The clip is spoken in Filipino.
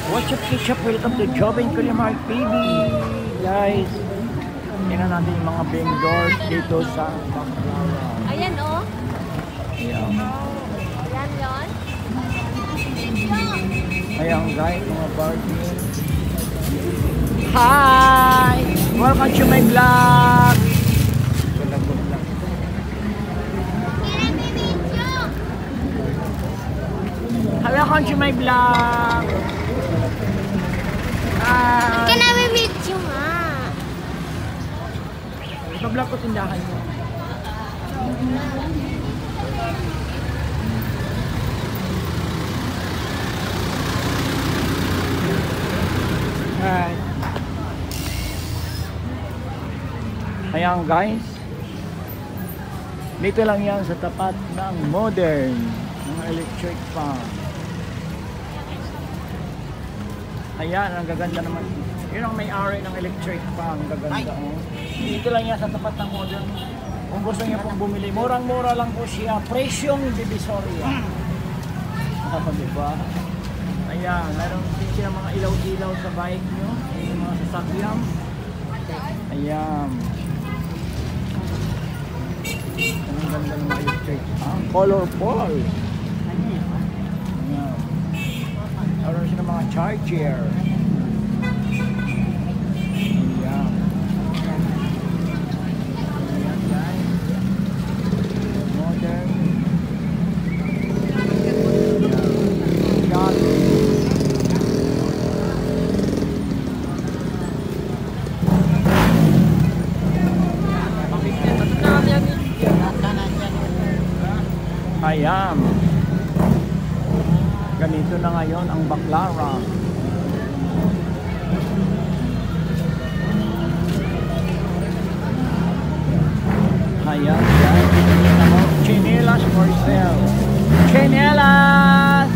What's up, Ketchup? Welcome to Jovin Kulimar TV. Guys, tingnan natin yung mga vendors dito sa Baclaran. Ayan oh. Ayan. Ayan yun. Ayan guys, mga bargain. Hi! Welcome to my vlog! Welcome to my vlog! Can I video nga? Ipa-vlog ko tindahan mo. Alright. Ayan guys. Dito lang yan sa tapat ng modern ng electric fan. Ayan, ang gaganda naman. Yun ang may-ari ng electric fan. Ang gaganda. Oh. Dito lang yan sa tapat ng modern. Kung gusto niyo pong bumili, murang-mura lang po siya. Presyong Divisoria. Diba? Ayan, meron din siya mga ilaw-ilaw sa bike nyo. Yung mga sasakyan. Ayan. Ang ganda ng electric fan. Colorful. Meron siya ng mga charger. Ayan. Ayan guys. Modern. Ayan. Ayan. Ganito na ngayon ang Baclaran. Ayan guys, chinelas for sale. Chinelas!